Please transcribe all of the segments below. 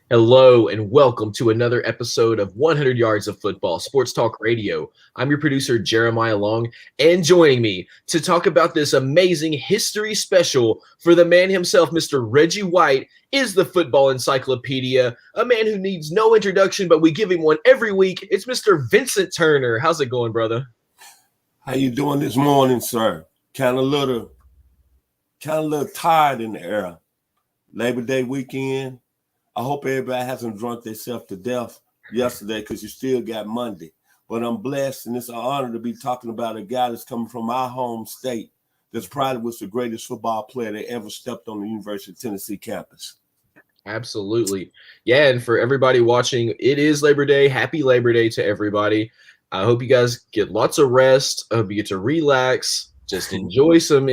Hello and welcome to another episode of 100 Yards of Football, Sports Talk Radio. I'm your producer, Jeremiah Long, and joining me to talk about this amazing history special for the man himself, Mr. Reggie White, is the football encyclopedia, a man who needs no introduction, but we give him one every week. It's Mr. Vincent Turner. How's it going, brother? How you doing this morning, sir? Kind of little tired in the air. Labor Day weekend. I hope everybody hasn't drunk themselves to death yesterday because you still got Monday. But I'm blessed, and it's an honor to be talking about a guy that's coming from our home state that's probably was the greatest football player that ever stepped on the University of Tennessee campus. Absolutely. Yeah, and for everybody watching, it is Labor Day. Happy Labor Day to everybody. I hope you guys get lots of rest. I hope you get to relax, just enjoy some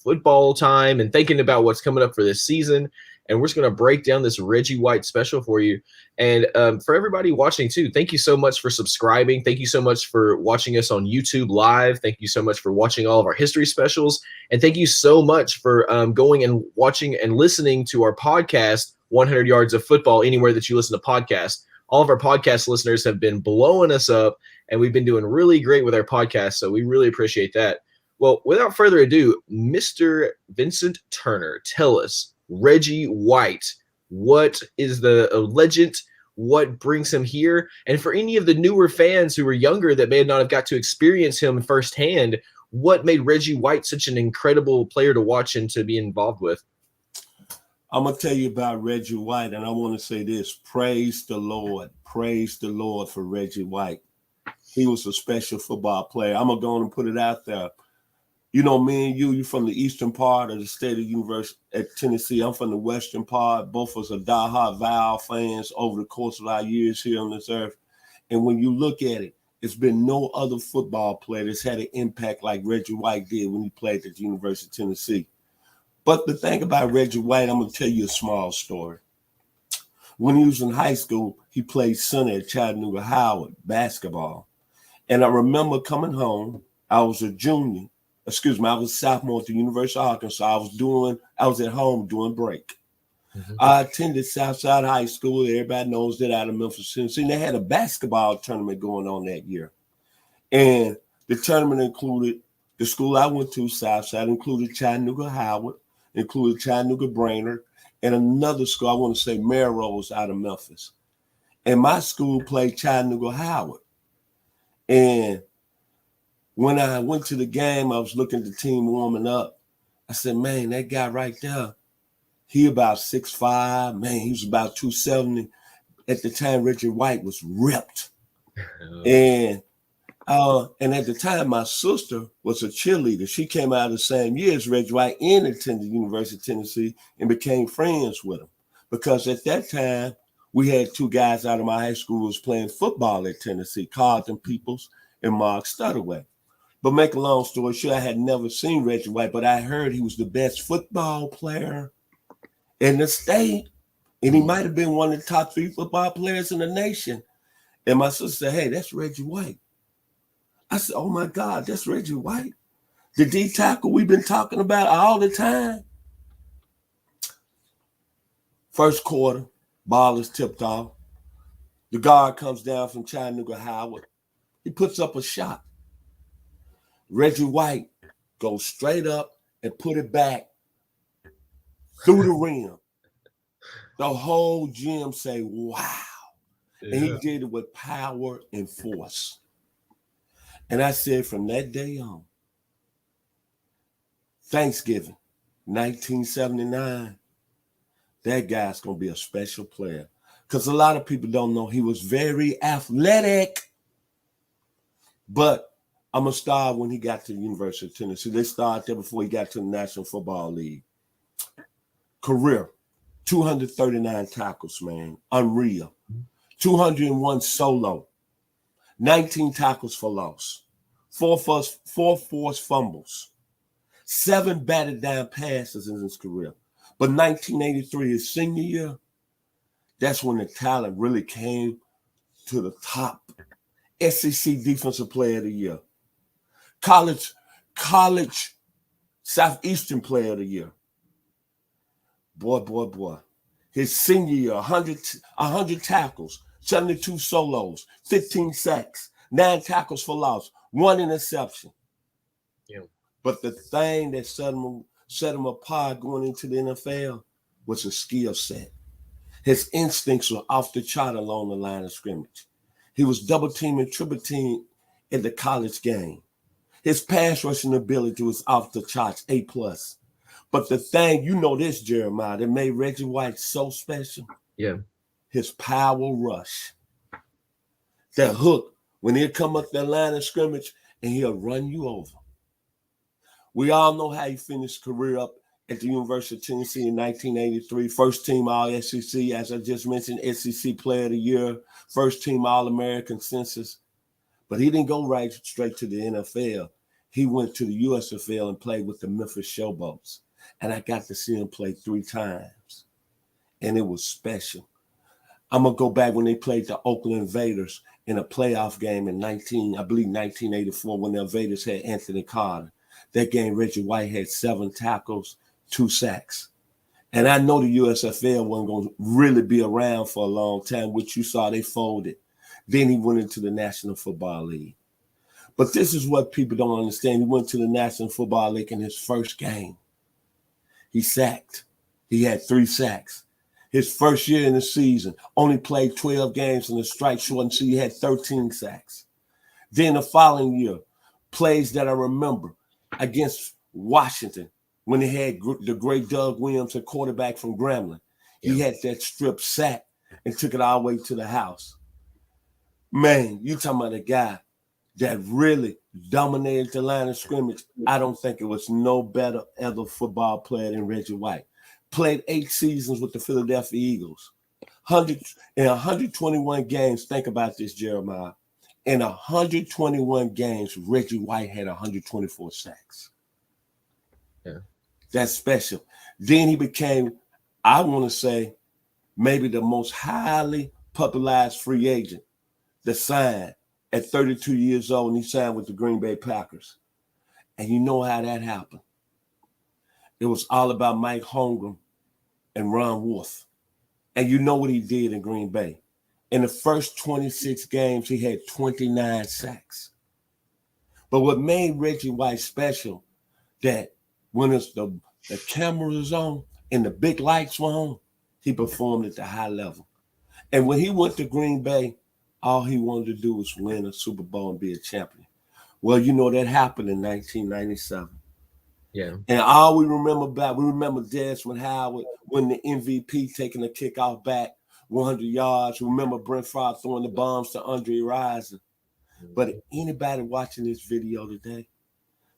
football time and thinking about what's coming up for this season. And we're just going to break down this Reggie White special for you. And for everybody watching too, thank you so much for subscribing. Thank you so much for watching us on YouTube Live. Thank you so much for watching all of our history specials. And thank you so much for going and watching and listening to our podcast, 100 Yards of Football, anywhere that you listen to podcasts. All of our podcast listeners have been blowing us up, and we've been doing really great with our podcast. So we really appreciate that. Well, without further ado, Mr. Vincent Turner, tell us, Reggie White, what is the legend? What brings him here? And for any of the newer fans who are younger that may not have got to experience him firsthand, what made Reggie White such an incredible player to watch and to be involved with? I'm going to tell you about Reggie White, and I want to say this. Praise the Lord. Praise the Lord for Reggie White. He was a special football player. I'm going to go on and put it out there. You know, me and you're from the eastern part of the state of University at Tennessee. I'm from the western part. Both of us are diehard Val fans over the course of our years here on this earth. And when you look at it, it's been no other football player that's had an impact like Reggie White did when he played at the University of Tennessee. But the thing about Reggie White, I'm going to tell you a small story. When he was in high school, he played center at Chattanooga Howard basketball. And I remember coming home. I was a junior. I was a sophomore at the University of Arkansas. I was at home doing break. Mm-hmm. I attended Southside High School. Everybody knows that out of Memphis, Tennessee. And they had a basketball tournament going on that year. And the tournament included the school I went to, Southside, included Chattanooga Howard, included Chattanooga Brainerd, and another school, I want to say Melrose out of Memphis. And my school played Chattanooga Howard. And when I went to the game, I was looking at the team warming up. I said, man, that guy right there, he about 6'5". Man, he was about 270. At the time, Reggie White was ripped. And at the time, my sister was a cheerleader. She came out the same year as Reggie White and attended the University of Tennessee and became friends with him. Because at that time, we had two guys out of my high school who was playing football at Tennessee, Carlton Peoples and Mark Studaway. But make a long story short, I had never seen Reggie White, but I heard he was the best football player in the state. And he might have been one of the top 3 football players in the nation. And my sister said, hey, that's Reggie White. I said, oh, my God, that's Reggie White. The D tackle we've been talking about all the time. First quarter, ball is tipped off. The guard comes down from Chattanooga Howard. He puts up a shot. Reggie White goes straight up and put it back through the rim. The whole gym say, wow. Yeah. And he did it with power and force. And I said from that day on, Thanksgiving, 1979, that guy's going to be a special player. Because a lot of people don't know he was very athletic. But I'm going to start when he got to the University of Tennessee. They started there before he got to the National Football League. Career, 239 tackles, man. Unreal. 201 solo. 19 tackles for loss. 4 forced fumbles. 7 batted down passes in his career. But 1983, his senior year, that's when the talent really came to the top. SEC Defensive Player of the Year. College Southeastern Player of the Year. Boy. His senior year, 100 tackles, 72 solos, 15 sacks, 9 tackles for loss, 1 interception. Yeah. But the thing that set him apart going into the NFL was his skill set. His instincts were off the chart along the line of scrimmage. He was double team and triple team in the college game. His pass rushing ability was off the charts, A+. But the thing, you know this, Jeremiah, that made Reggie White so special, Yeah. his power rush. That hook, when he'll come up that line of scrimmage and he'll run you over. We all know how he finished career up at the University of Tennessee in 1983. First team All-SEC, as I just mentioned, SEC Player of the Year, first team All-American census. But he didn't go right straight to the NFL. He went to the USFL and played with the Memphis Showboats. And I got to see him play 3 times. And it was special. I'm going to go back when they played the Oakland Invaders in a playoff game in 1984, when the Invaders had Anthony Carter. That game, Reggie White had 7 tackles, 2 sacks. And I know the USFL wasn't going to really be around for a long time, which you saw they folded. Then he went into the National Football League. But this is what people don't understand. He went to the National Football League in his first game. He sacked. He had 3 sacks. His first year in the season, only played 12 games and the strike shortened, so he had 13 sacks. Then the following year, plays that I remember against Washington, when they had the great Doug Williams, a quarterback from Grambling. He had that strip sack and took it all the way to the house. Man, you talking about a guy that really dominated the line of scrimmage. I don't think it was no better ever football player than Reggie White. Played 8 seasons with the Philadelphia Eagles. 121 games. Think about this, Jeremiah. In 121 games, Reggie White had 124 sacks. Yeah. That's special. Then he became, I want to say, maybe the most highly popularized free agent that signed at 32 years old, and he signed with the Green Bay Packers. And you know how that happened. It was all about Mike Holmgren and Ron Wolf. And you know what he did in Green Bay. In the first 26 games, he had 29 sacks. But what made Reggie White special, that when it's the camera was on and the big lights were on, he performed at the high level. And when he went to Green Bay, all he wanted to do was win a Super Bowl and be a champion. Well, you know that happened in 1997. Yeah. And all we remember Desmond Howard winning the MVP, taking a kickoff back 100 yards. Remember Brent Favre throwing the bombs to Andre Rison. But anybody watching this video today,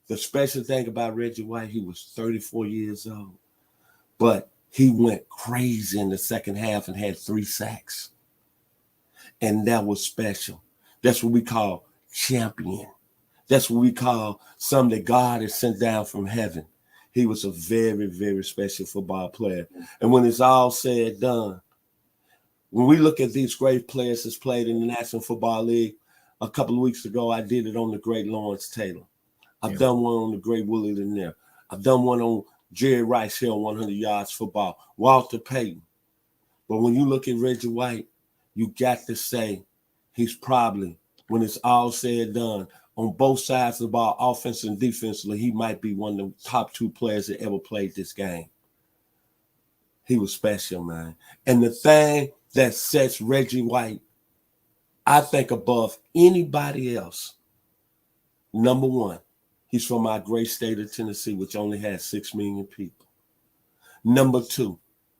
the special thing about Reggie White, he was 34 years old. But he went crazy in the second half and had 3 sacks. And that was special. That's what we call champion. That's what we call something that God has sent down from heaven. He was a very, very special football player. And when it's all said and done, when we look at these great players that's played in the National Football League, a couple of weeks ago, I did it on the great Lawrence Taylor. I've done one on the great Willie Lanier. I've done one on Jerry Rice here on 100 yards football, Walter Payton. But when you look at Reggie White, you got to say he's probably, when it's all said and done, on both sides of the ball, offense and defensively, he might be one of the top 2 players that ever played this game. He was special, man. And the thing that sets Reggie White, I think, above anybody else, number one, he's from our great state of Tennessee, which only has 6 million people. Number 2,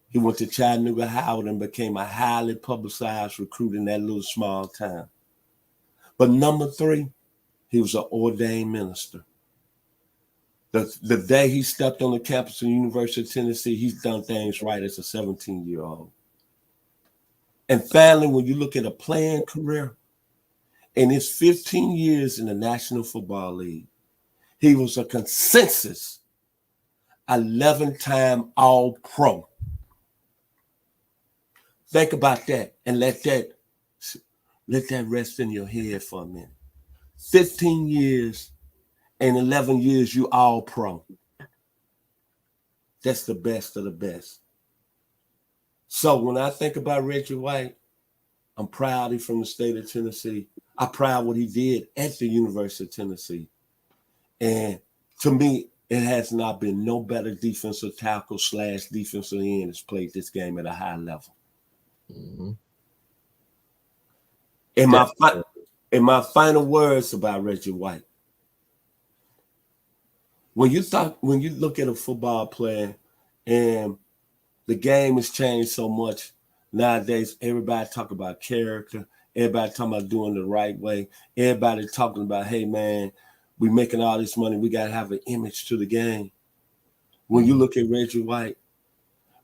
he went to Chattanooga Howard and became a highly publicized recruit in that little small town. But number 3, he was an ordained minister. The day he stepped on the campus of the University of Tennessee, he's done things right as a 17-year-old. And finally, when you look at a playing career, in his 15 years in the National Football League, he was a consensus 11-time All-Pro. Think about that and let that rest in your head for a minute. 15 years and 11 years, you All-Pro. That's the best of the best. So when I think about Reggie White, I'm proud he's from the state of Tennessee. I'm proud what he did at the University of Tennessee. And to me, it has not been no better defensive tackle / defensive end has played this game at a high level. Mm-hmm. In my final words about Reggie White, when you look at a football player and the game has changed so much nowadays, everybody talk about character, everybody talking about doing the right way, everybody talking about, hey man, we making all this money, we gotta have an image to the game. When you look at Reggie White,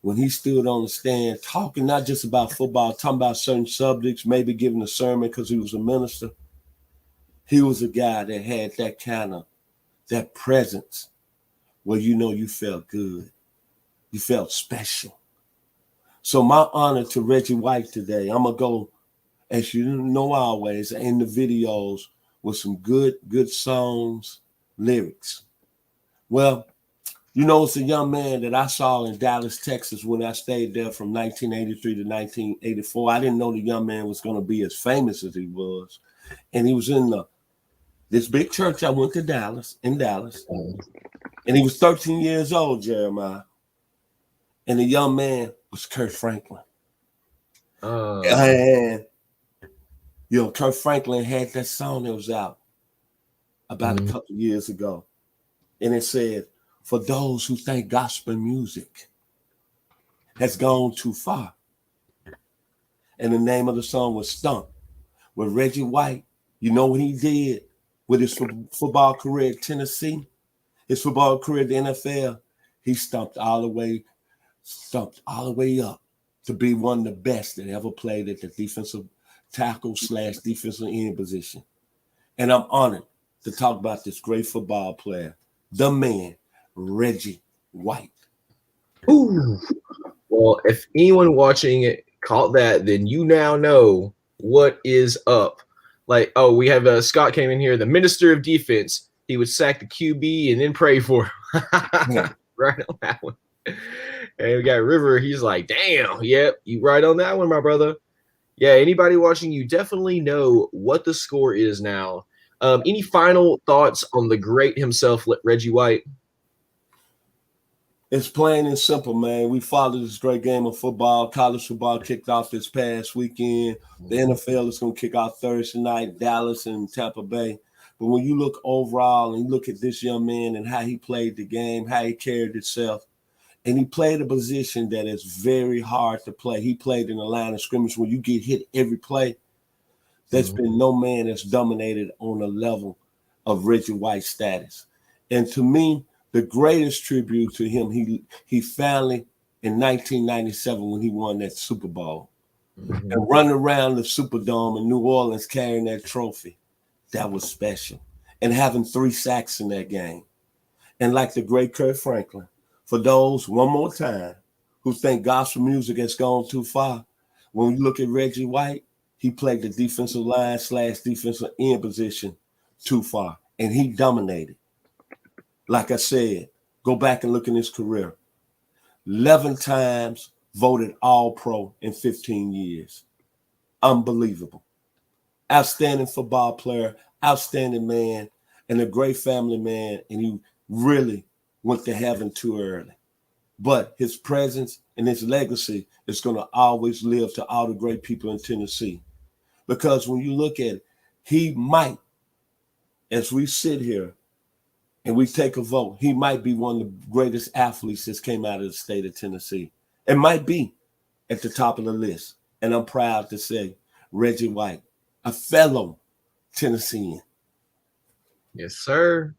when he stood on the stand talking not just about football, talking about certain subjects, maybe giving a sermon because he was a minister, he was a guy that had that kind of that presence where you felt good. You felt special. So my honor to Reggie White today. I'm going to go, as you know always, in the videos with some good songs, lyrics. Well, it's a young man that I saw in Dallas, Texas when I stayed there from 1983 to 1984. I didn't know the young man was going to be as famous as he was. And he was in this big church I went to in Dallas. And he was 13 years old, Jeremiah. And the young man was Kurt Franklin. And, Kurt Franklin had that song that was out about a couple of years ago. And it said, for those who think gospel music has gone too far. And the name of the song was Stump. With Reggie White, you know what he did with his football career at Tennessee, his football career at the NFL, he stumped all the way up to be one of the best that ever played at the defensive tackle / defensive end position. And I'm honored to talk about this great football player, the man, Reggie White. Ooh. Well, if anyone watching it caught that, then you now know what is up. Like, we have Scott came in here, the minister of defense. He would sack the QB and then pray for him. Yeah. Right on that one. And we got River. He's like, damn, yep, you right on that one, my brother. Yeah, anybody watching, you definitely know what the score is now. Any final thoughts on the great himself, Reggie White? It's plain and simple, man. We followed this great game of football. College football kicked off this past weekend. The NFL is going to kick off Thursday night, Dallas and Tampa Bay. But when you look overall and you look at this young man and how he played the game, how he carried himself, and he played a position that is very hard to play. He played in the line of scrimmage when you get hit every play. There's been no man that's dominated on the level of Reggie White's status. And to me, the greatest tribute to him, he finally, in 1997, when he won that Super Bowl, and running around the Superdome in New Orleans carrying that trophy, that was special. And having 3 sacks in that game. And like the great Kurt Franklin, for those, one more time, who think gospel music has gone too far, when you look at Reggie White, he played the defensive line / defensive end position too far, and he dominated. Like I said, go back and look in his career. 11 times voted All-Pro in 15 years. Unbelievable. Outstanding football player, outstanding man, and a great family man, and he really went to heaven too early. But his presence and his legacy is going to always live to all the great people in Tennessee. Because when you look at it, he might, as we sit here and we take a vote, he might be one of the greatest athletes that came out of the state of Tennessee. It might be at the top of the list. And I'm proud to say Reggie White, a fellow Tennessean. Yes, sir.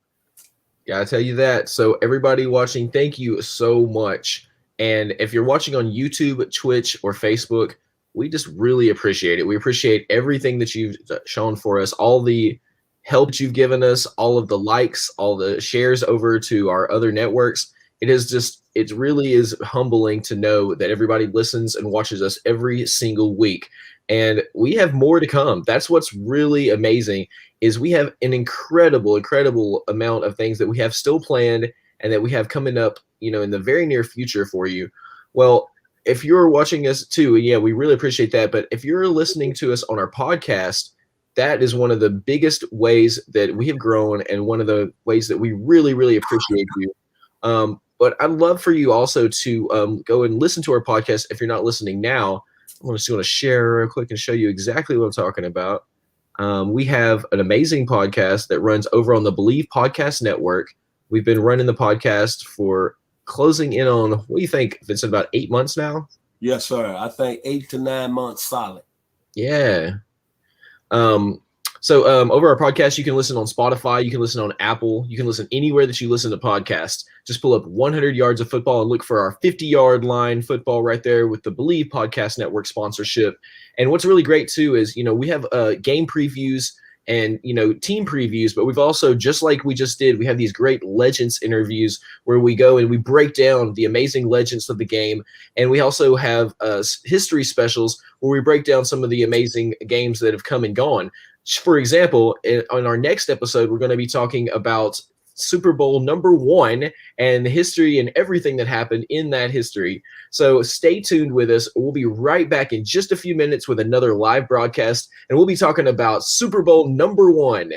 Gotta tell you that. So everybody watching, thank you so much. And if you're watching on YouTube, Twitch, or Facebook, we just really appreciate it. We appreciate everything that you've shown for us, all the help that you've given us, all of the likes, all the shares over to our other networks. It really is humbling to know that everybody listens and watches us every single week. And we have more to come. That's what's really amazing, is we have an incredible amount of things that we have still planned and that we have coming up, in the very near future for you. Well, if you're watching us too, yeah, we really appreciate that. But if you're listening to us on our podcast, that is one of the biggest ways that we have grown and one of the ways that we really, really appreciate you. But I'd love for you also to go and listen to our podcast if you're not listening now. I'm just going to share real quick and show you exactly what I'm talking about. We have an amazing podcast that runs over on the Believe Podcast Network. We've been running the podcast for closing in on, what do you think, Vincent, about 8 months now? Yes, sir. I think 8 to 9 months solid. Yeah. So over our podcast, you can listen on Spotify, you can listen on Apple, you can listen anywhere that you listen to podcasts. Just pull up 100 yards of football and look for our 50-yard line football right there with the Believe Podcast Network sponsorship. And what's really great too is, we have game previews and, team previews, but we've also, just like we just did, we have these great legends interviews where we go and we break down the amazing legends of the game. And we also have history specials where we break down some of the amazing games that have come and gone. For example, on our next episode, we're going to be talking about Super Bowl #1 and the history and everything that happened in that history. So stay tuned with us. We'll be right back in just a few minutes with another live broadcast, and we'll be talking about Super Bowl #1.